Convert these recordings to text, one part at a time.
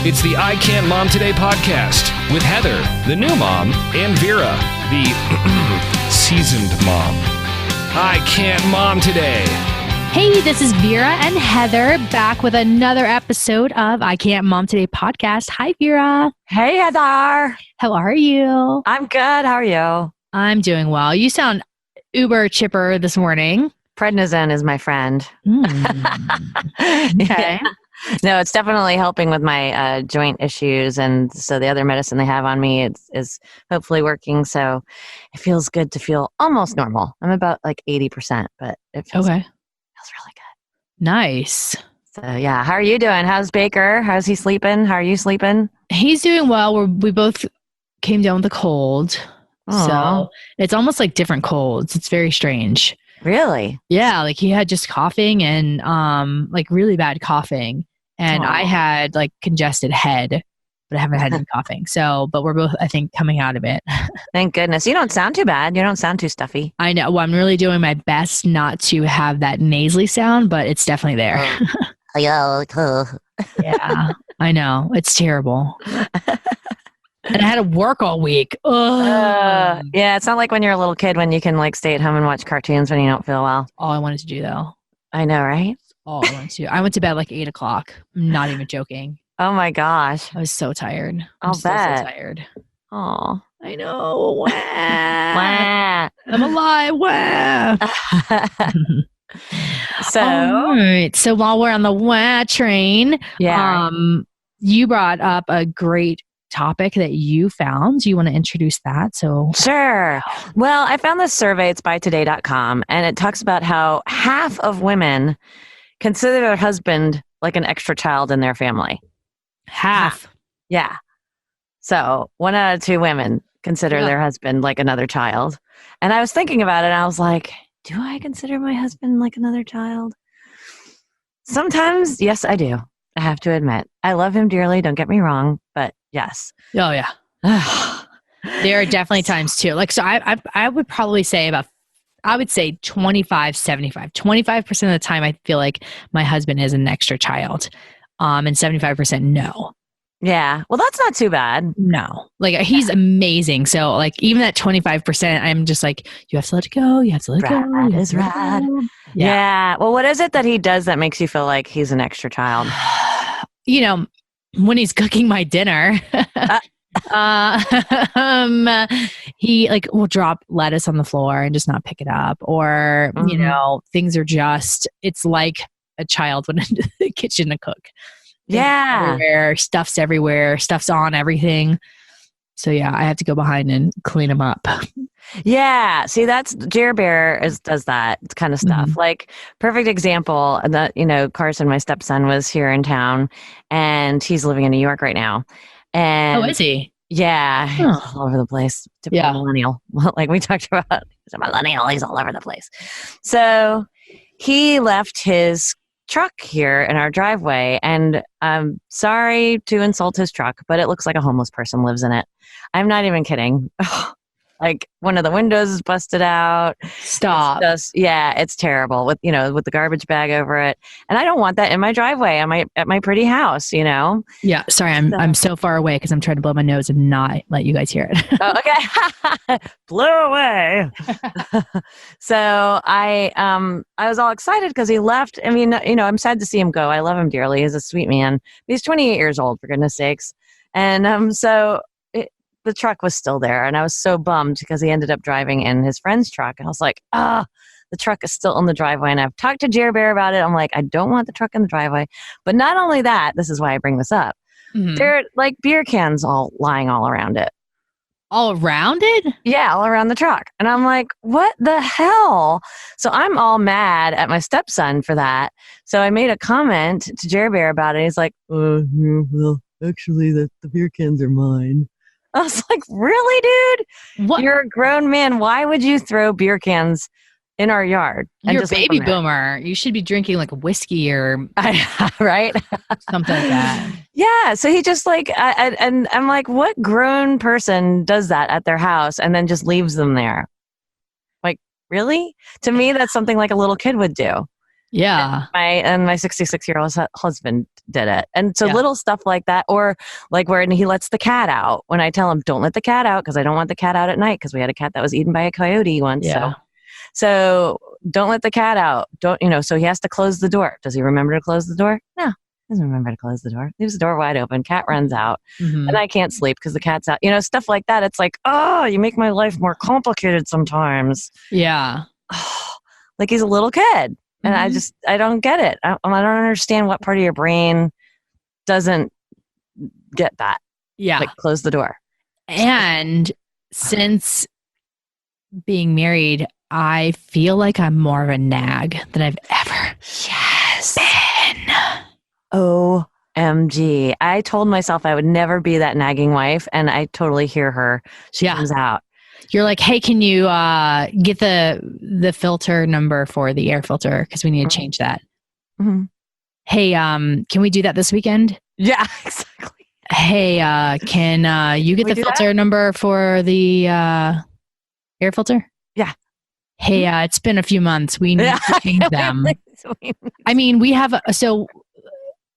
It's the I Can't Mom Today podcast with Heather, the new mom, and Vera, the seasoned mom. I Can't Mom Today. Hey, this is Vera and Heather back with another episode of I Can't Mom Today podcast. Hi, Vera. Hey, Heather. How are you? I'm good. How are you? I'm doing well. You sound uber chipper this morning. Prednisone is my friend. Okay. Yeah. No, it's definitely helping with my joint issues. And so the other medicine they have on me is hopefully working. So it feels good to feel almost normal. I'm about like 80%, but it feels really good. Nice. So yeah, how are you doing? How's Baker? How's he sleeping? How are you sleeping? He's doing well. We both came down with a cold. Aww. So it's almost like different colds. It's very strange. Really? Yeah, like he had just coughing and like really bad coughing. And I had like congested head, but I haven't had any coughing. So, but we're both, I think, coming out of it. Thank goodness. You don't sound too bad. You don't sound too stuffy. I know. Well, I'm really doing my best not to have that nasally sound, but it's definitely there. Yeah, I know. It's terrible. And I had to work all week. Yeah, it's not like when you're a little kid when you can like stay at home and watch cartoons when you don't feel well. All I wanted to do, though. I know, right? All I wanted to. I went to bed like 8 o'clock. I'm not even joking. Oh my gosh. I was so tired. I'll bet. So tired. Oh, I know. Wah. Wah. I'm alive. Wah. So, all right. So while we're on the wah train, you brought up a great topic that you found. You want to introduce that? So sure. Well, I found this survey. It's by today.com, and it talks about how half of women consider their husband like an extra child in their family. Half. Yeah. So 1 out of 2 women consider their husband like another child. And I was thinking about it, and I was like, do I consider my husband like another child? Sometimes, yes, I do. I have to admit. I love him dearly. Don't get me wrong. But yes. Oh, yeah. There are definitely times too. Like, so I would probably say I would say 25, 75. 25% of the time I feel like my husband is an extra child. And 75% no. Yeah. Well, that's not too bad. No. Like he's amazing. So like even at 25%, I'm just like, you have to let it go. You have to let it go. That is rad. Yeah. Well, what is it that he does that makes you feel like he's an extra child? You know, when he's cooking my dinner, he like will drop lettuce on the floor and just not pick it up. Or, you know, things are just, it's like a child went into the kitchen to cook. Everywhere, stuff's everywhere, stuff's on everything. So yeah, I have to go behind and clean him up. Yeah. See, that's Jer Bear does that kind of stuff. Mm-hmm. Like perfect example that, you know, Carson, my stepson, was here in town and he's living in New York right now. And is he? Yeah. He's all over the place. Typical millennial. Like we talked about, he's a millennial. He's all over the place. So he left his truck here in our driveway, and I'm sorry to insult his truck, but it looks like a homeless person lives in it. I'm not even kidding. Like one of the windows is busted out. Stop. It's terrible with the garbage bag over it. And I don't want that in my driveway at my pretty house, you know? Yeah. Sorry. I'm so far away because I'm trying to blow my nose and not let you guys hear it. Oh, okay. Blew away. So I was all excited because he left. I mean, you know, I'm sad to see him go. I love him dearly. He's a sweet man. He's 28 years old, for goodness sakes. And so the truck was still there, and I was so bummed because he ended up driving in his friend's truck, and I was like, the truck is still in the driveway. And I've talked to Jer Bear about it. I'm like, I don't want the truck in the driveway. But not only that, this is why I bring this up. Mm-hmm. There are like beer cans lying all around it. All around it? Yeah, all around the truck. And I'm like, what the hell? So I'm all mad at my stepson for that. So I made a comment to Jer Bear about it. He's like, well, actually, the beer cans are mine. I was like, really, dude? What? You're a grown man. Why would you throw beer cans in our yard? You're a baby boomer. You should be drinking like whiskey or right? Something like that. Yeah. So he just like, and I'm like, what grown person does that at their house and then just leaves them there? Like, really? To me, that's something like a little kid would do. Yeah. And my 66-year-old husband did it. And so Yeah. little stuff like that, or like when he lets the cat out, when I tell him, don't let the cat out, because I don't want the cat out at night, because we had a cat that was eaten by a coyote once. Yeah. So don't let the cat out. So he has to close the door. Does he remember to close the door? No. Doesn't remember to close the door. Leaves the door wide open. Cat runs out. Mm-hmm. And I can't sleep because the cat's out. Stuff like that. It's like, oh, you make my life more complicated sometimes. Yeah. Like he's a little kid. And Mm-hmm. I don't get it. I don't understand what part of your brain doesn't get that. Yeah. Like close the door. And since being married, I feel like I'm more of a nag than I've ever been. OMG. I told myself I would never be that nagging wife, and I totally hear her. She comes out. You're like, hey, can you get the filter number for the air filter? Because we need to change that. Mm-hmm. Hey, can we do that this weekend? Yeah, exactly. Hey, can you get the filter number for the air filter? Yeah. Hey, it's been a few months. We need to change them. I mean, we have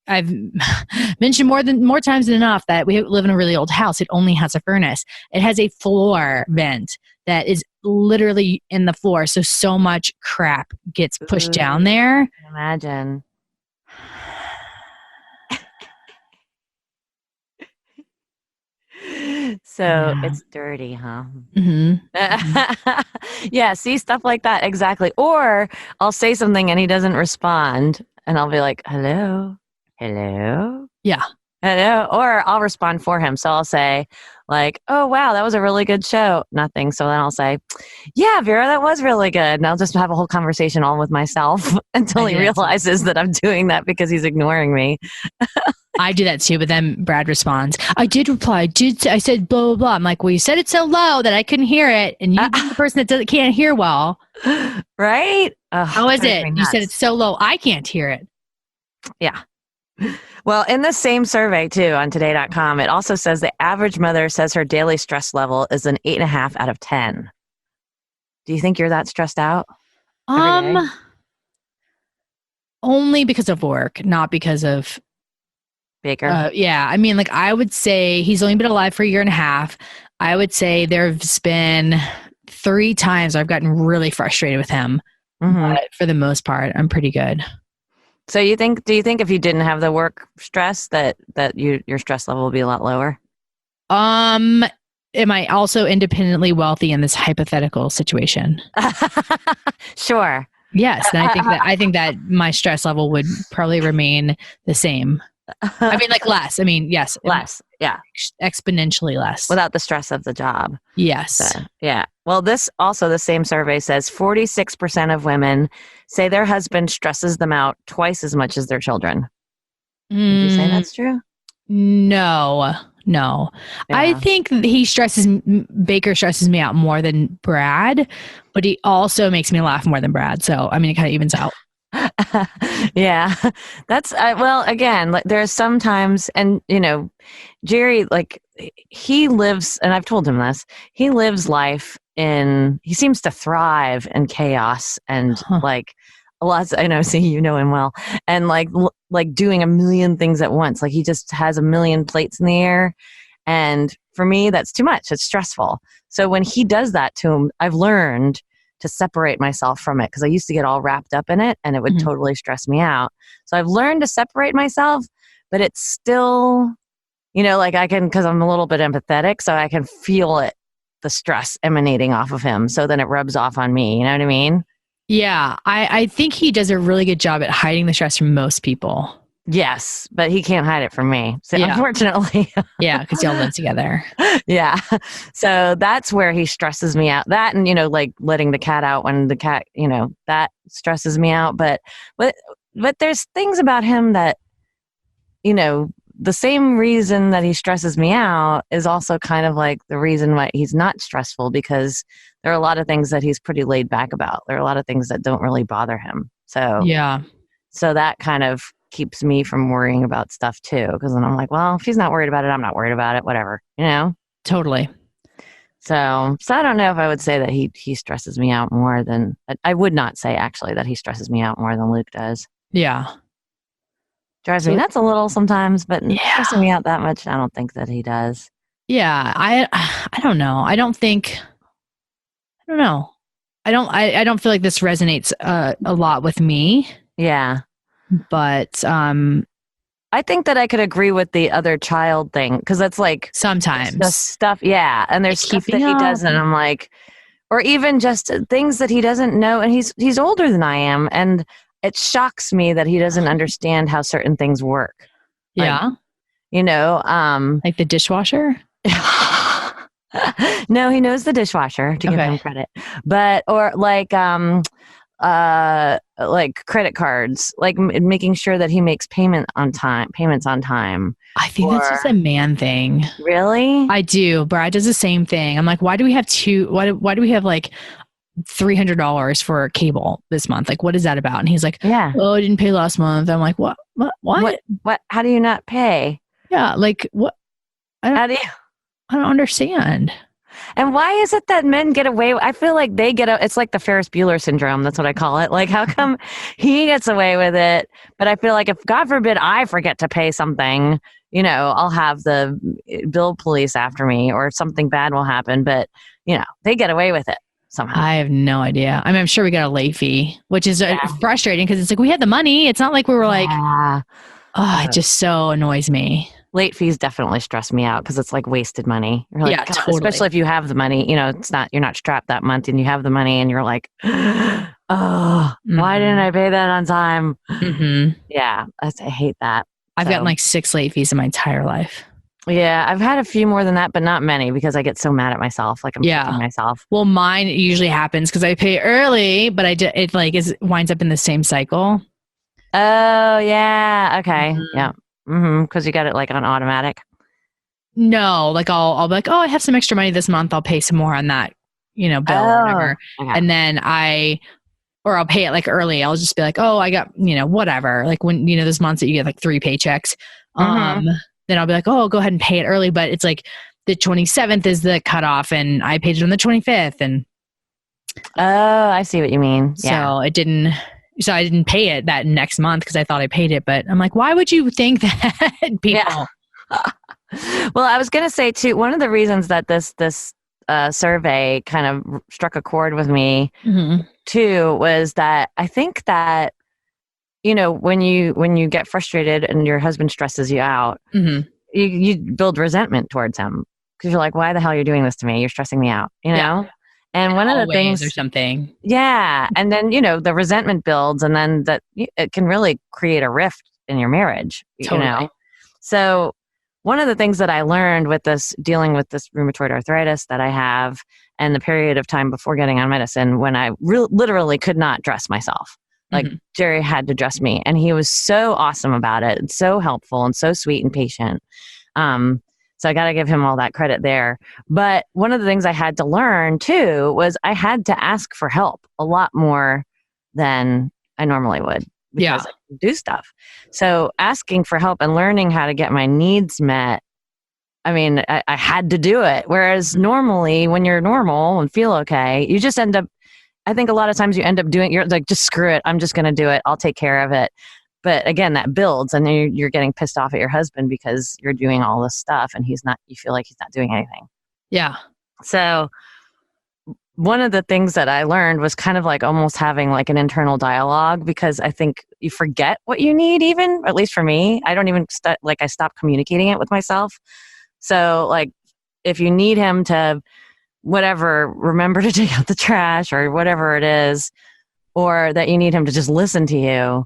I've mentioned more times than enough that we live in a really old house. It only has a furnace. It has a floor vent that is literally in the floor. So much crap gets pushed down there. I can imagine. So it's dirty, huh? Mm-hmm. Yeah, see, stuff like that. Exactly. Or I'll say something and he doesn't respond. And I'll be like, hello? Yeah. Hello? Or I'll respond for him. So I'll say like, oh, wow, that was a really good show. Nothing. So then I'll say, yeah, Vera, that was really good. And I'll just have a whole conversation all with myself until he realizes that I'm doing that because he's ignoring me. I do that too, but then Brad responds, I did reply. I said blah, blah, blah. I'm like, well, you said it so low that I couldn't hear it. And you're the person that can't hear well. Right? How is it? You said it's so low, I can't hear it. Yeah. Well, in the same survey, too, on today.com, it also says the average mother says her daily stress level is an 8.5 out of 10. Do you think you're that stressed out? Only because of work, not because of Baker. Yeah. I mean, like, I would say he's only been alive for a year and a half. I would say there's been 3 times I've gotten really frustrated with him. But for the most part, I'm pretty good. So do you think if you didn't have the work stress that your stress level would be a lot lower? Am I also independently wealthy in this hypothetical situation? Sure. Yes. And I think that my stress level would probably remain the same. I mean, like less. I mean, yes. Less. Yeah. Exponentially less. Without the stress of the job. Yes. So, yeah. Well, the same survey says 46% of women say their husband stresses them out twice as much as their children. Would you say that's true? No. Yeah. I think Baker stresses me out more than Brad, but he also makes me laugh more than Brad. So, I mean, it kind of evens out. Yeah, that's well, again, like there's sometimes, and Jerry, like he lives, and I've told him this, he lives life he seems to thrive in chaos and like lots, I know, see, you know him well, and like doing a million things at once. Like he just has a million plates in the air. And for me, that's too much. It's stressful. So when he does that to him, I've learned to separate myself from it, because I used to get all wrapped up in it and it would totally stress me out. So I've learned to separate myself, but it's still, like I can, because I'm a little bit empathetic, so I can feel it, the stress emanating off of him. So then it rubs off on me. You know what I mean? Yeah. I think he does a really good job at hiding the stress from most people. Yes, but he can't hide it from me. So unfortunately. Yeah, because y'all live together. Yeah. So that's where he stresses me out. That and, like letting the cat out when the cat, that stresses me out. But there's things about him that, the same reason that he stresses me out is also kind of like the reason why he's not stressful, because there are a lot of things that he's pretty laid back about. There are a lot of things that don't really bother him. So, yeah. So that kind of keeps me from worrying about stuff too. Because then I'm like, well, if he's not worried about it, I'm not worried about it. Whatever, Totally. So I don't know if I would say that he stresses me out more than, I would not say actually that he stresses me out more than Luke does. Yeah. Drives me nuts a little sometimes, but Yeah. stressing me out that much, I don't think that he does. Yeah. I don't know. I don't know. I don't feel like this resonates a lot with me. Yeah. But I think that I could agree with the other child thing because that's like sometimes the stuff, yeah. And there's like stuff that he doesn't. I'm like, or even just things that he doesn't know, and he's older than I am, and it shocks me that he doesn't understand how certain things work. Yeah, like, like the dishwasher. No, he knows the dishwasher to give him credit, but or like credit cards, like making sure that he makes payments on time. I think that's just a man thing. Really? I do. Brad does the same thing. I'm like, why do we have why do we have like $300 for cable this month? Like, what is that about? And he's like, yeah. Oh, I didn't pay last month. I'm like, what? How do you not pay? Yeah. Like what? I don't understand. And why is it that men get away? I feel like they it's like the Ferris Bueller syndrome. That's what I call it. Like, how come he gets away with it? But I feel like if, God forbid, I forget to pay something, I'll have the bill police after me or something bad will happen. But, they get away with it somehow. I have no idea. I mean, I'm sure we got a late fee, which is frustrating because it's like we had the money. It's not like we were like, it just so annoys me. Late fees definitely stress me out because it's like wasted money. You're like, totally. Especially if you have the money, you're not strapped that month and you have the money and you're like, why didn't I pay that on time? Mm-hmm. Yeah, I hate that. I've gotten like 6 late fees in my entire life. Yeah, I've had a few more than that, but not many because I get so mad at myself. Like I'm kicking myself. Well, mine usually happens because I pay early, but it like winds up in the same cycle. Oh yeah, okay, yeah. Because you got it like on automatic. No, like I'll be like, I have some extra money this month. I'll pay some more on that, bill or whatever. Okay. And then I'll pay it like early. I'll just be like, I got, whatever. Like when, those months that you get like 3 paychecks, then I'll be like, I'll go ahead and pay it early. But it's like the 27th is the cutoff and I paid it on the 25th. And I see what you mean. So So I didn't pay it that next month because I thought I paid it. But I'm like, why would you think that, people? Yeah. Well, I was going to say too, one of the reasons that this survey kind of struck a chord with me too was that I think that, when you get frustrated and your husband stresses you out, you build resentment towards him because you're like, why the hell are you doing this to me? You're stressing me out, Yeah. And one of the things or something. Yeah. And then, the resentment builds and then it can really create a rift in your marriage, Totally. So one of the things that I learned with dealing with this rheumatoid arthritis that I have and the period of time before getting on medicine when I literally could not dress myself, like Jerry had to dress me and he was so awesome about it and so helpful and so sweet and patient. So I got to give him all that credit there. But one of the things I had to learn too was I had to ask for help a lot more than I normally would because I do stuff. So asking for help and learning how to get my needs met, I mean, I had to do it. Whereas normally when you're normal and feel okay, you just end up, I think a lot of times you end up doing, you're like, just screw it. I'm just going to do it. I'll take care of it. But again, that builds and then you're getting pissed off at your husband because you're doing all this stuff and you feel like he's not doing anything. Yeah. So one of the things that I learned was kind of like almost having like an internal dialogue because I think you forget what you need even, at least for me. I don't even, I stopped communicating it with myself. So like if you need him to whatever, remember to take out the trash or whatever it is, or that you need him to just listen to you,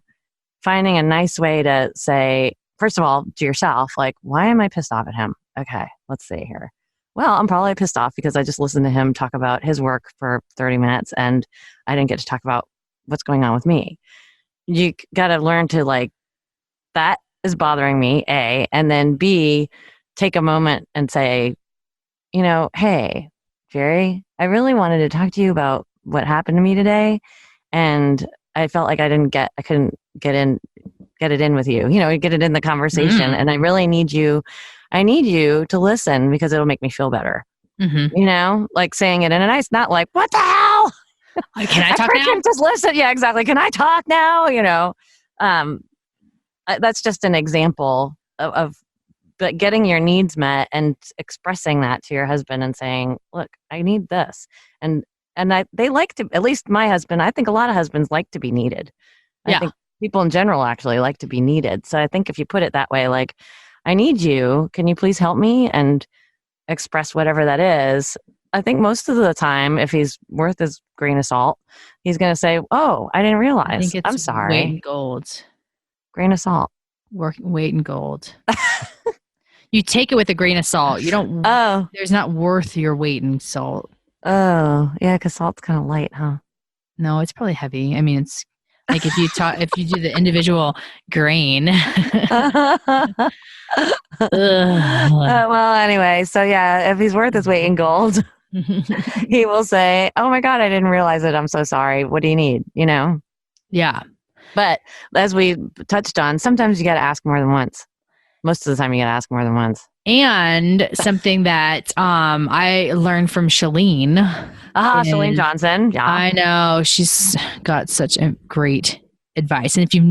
finding a nice way to say, first of all, to yourself, like, why am I pissed off at him? Okay, let's see here. Well, I'm probably pissed off because I just listened to him talk about his work for 30 minutes and I didn't get to talk about what's going on with me. You got to learn to like, that is bothering me, A, and then B, take a moment and say, hey, Jerry, I really wanted to talk to you about what happened to me today. And I felt like I couldn't get it in with you, get it in the conversation. And I really need you to listen because it'll make me feel better. You know, like saying it in a nice, not like, what the hell? Can I talk now? Just listen. Yeah, exactly. Can I talk now? You know, that's just an example of but getting your needs met and expressing that to your husband and saying, look, I need this. And they like to, at least my husband, I think a lot of husbands like to be needed. I think people in general actually like to be needed. So I think if you put it that way, like, I need you, can you please help me? And express whatever that is. I think most of the time, if he's worth his grain of salt, he's going to say, oh, I didn't realize. I think it's I'm sorry. weight in gold. Grain of salt. Weight in gold. You take it with a grain of salt. You don't. Oh. There's not worth your weight in salt. Oh, yeah, because salt's kind of light, huh? No, it's probably heavy. I mean, it's like if you do the individual grain. Well, anyway, so yeah, if he's worth his weight in gold, he will say, oh my God, I didn't realize it. I'm so sorry. What do you need? You know? Yeah. But as we touched on, sometimes you got to ask more than once. Most of the time you got to ask more than once. And something that I learned from Shalene. Shalene Johnson. Yeah. I know. She's got such a great advice. And if you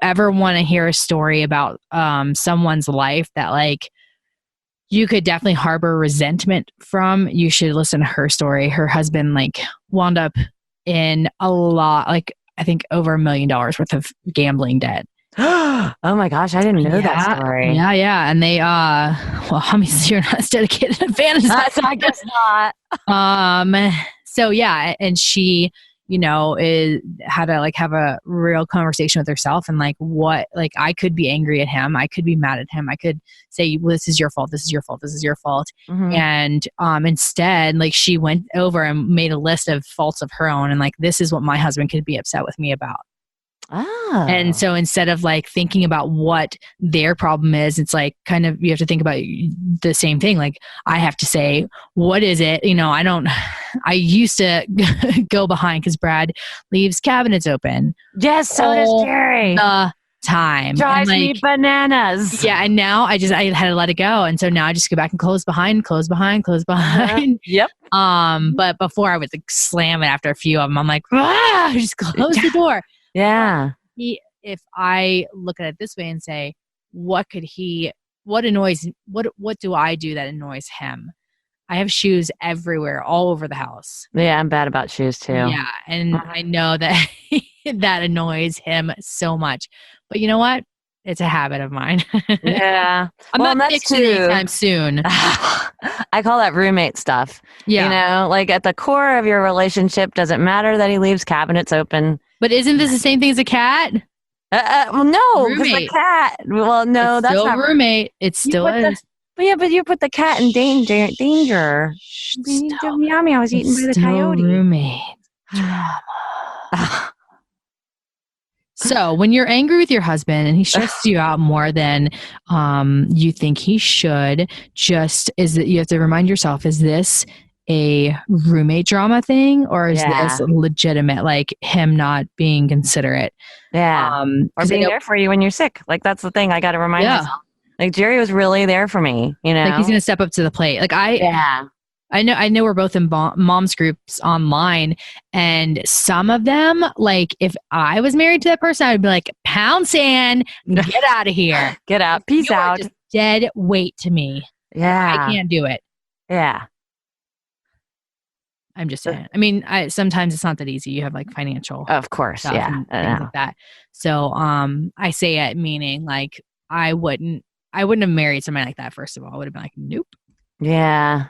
ever want to hear a story about someone's life that like you could definitely harbor resentment from, you should listen to her story. Her husband like wound up in a lot, like I think over $1 million worth of gambling debt. Oh my gosh, I didn't know that story. Yeah. And they, well, obviously you're not as dedicated a fan as us. I guess not. So yeah, and she, you know, had to like have a real conversation with herself and like what, like I could be angry at him. I could be mad at him. I could say, well, this is your fault. This is your fault. This is your fault. Mm-hmm. And, instead, like she went over and made a list of faults of her own. And like, this is what my husband could be upset with me about. Oh. And so instead of like thinking about what their problem is, it's like kind of, you have to think about the same thing. Like I have to say, what is it? You know, I used to go behind because Brad leaves cabinets open. Yes, so does Jerry. The time. Drives me bananas. Yeah. And now I had to let it go. And so now I just go back and close behind. Yep. But before I would like slam it after a few of them. I'm like, just close the door. Yeah. If I look at it this way and say, what do I do that annoys him? I have shoes everywhere, all over the house. Yeah, I'm bad about shoes too. Yeah. And I know that that annoys him so much. But you know what? It's a habit of mine. Yeah. I'm not fixing it anytime soon. I call that roommate stuff. Yeah. You know, like at the core of your relationship, does it matter that he leaves cabinets open? But isn't this the same thing as a cat? Well, no, because the cat. Well, no, it's that's still not roommate. It still is. But you put the cat in danger. Yummy, I was eaten by the coyote. Roommate drama. So when you're angry with your husband and he stresses you out more than you think he should, you have to remind yourself: is this a roommate drama thing, or is this legitimate, like him not being considerate? Yeah. Or being there for you when you're sick. Like that's the thing I got to remind myself. Like Jerry was really there for me, you know? Like he's going to step up to the plate. Like I know we're both in mom's groups online, and some of them, like if I was married to that person, I would be like, pound sand, get out of here. Get out. Peace out. Just dead weight to me. Yeah. I can't do it. Yeah. I'm just saying. I mean, sometimes it's not that easy. You have like financial, of course, yeah, and things like that. So, I say it meaning like I wouldn't have married somebody like that. First of all, I would have been like, nope. Yeah.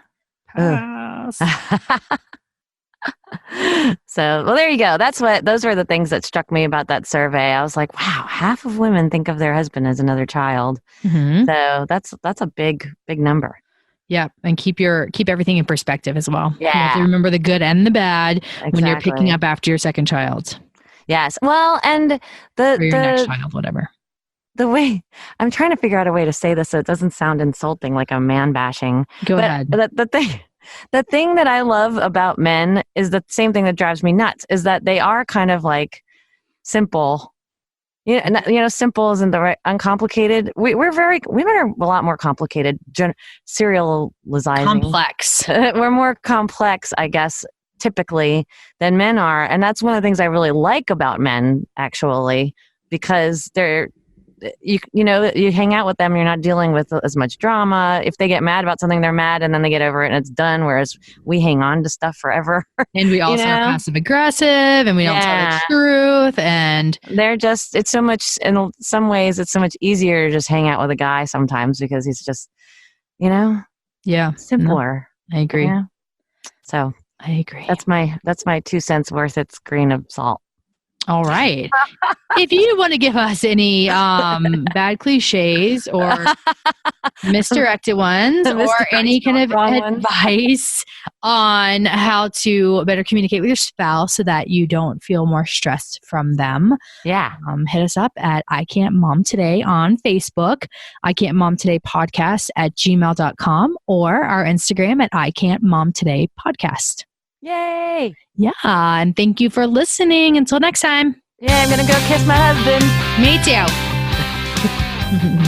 So, well, there you go. Those were the things that struck me about that survey. I was like, wow, half of women think of their husband as another child. Mm-hmm. So that's a big number. Yeah, and keep everything in perspective as well. Yeah, you have to remember the good and the bad when you're picking up after your second child. Yes, well, and or your next child, whatever. The way I'm trying to figure out a way to say this so it doesn't sound insulting, like I'm man bashing. Go ahead. The thing that I love about men is the same thing that drives me nuts is that they are kind of like simple Simple isn't the right, uncomplicated. Women are a lot more complicated, serializing. Complex. We're more complex, I guess, typically than men are. And that's one of the things I really like about men, actually, because you hang out with them, you're not dealing with as much drama. If they get mad about something, they're mad and then they get over it and it's done. Whereas we hang on to stuff forever. And we also are passive aggressive and we don't tell the truth. And it's so much, in some ways, it's so much easier to just hang out with a guy sometimes because he's just, simpler. No, I agree. Yeah? So I agree. That's my 2 cents worth. It's grain of salt. All right. If you want to give us any bad cliches or misdirected ones or any kind of advice on how to better communicate with your spouse so that you don't feel more stressed from them, hit us up at I Can't Mom Today on Facebook, I Can't Mom Today podcast at gmail.com, or our Instagram at I Can't Mom Today podcast. Yay! Yeah, and thank you for listening. Until next time. Yeah, I'm going to go kiss my husband. Me too.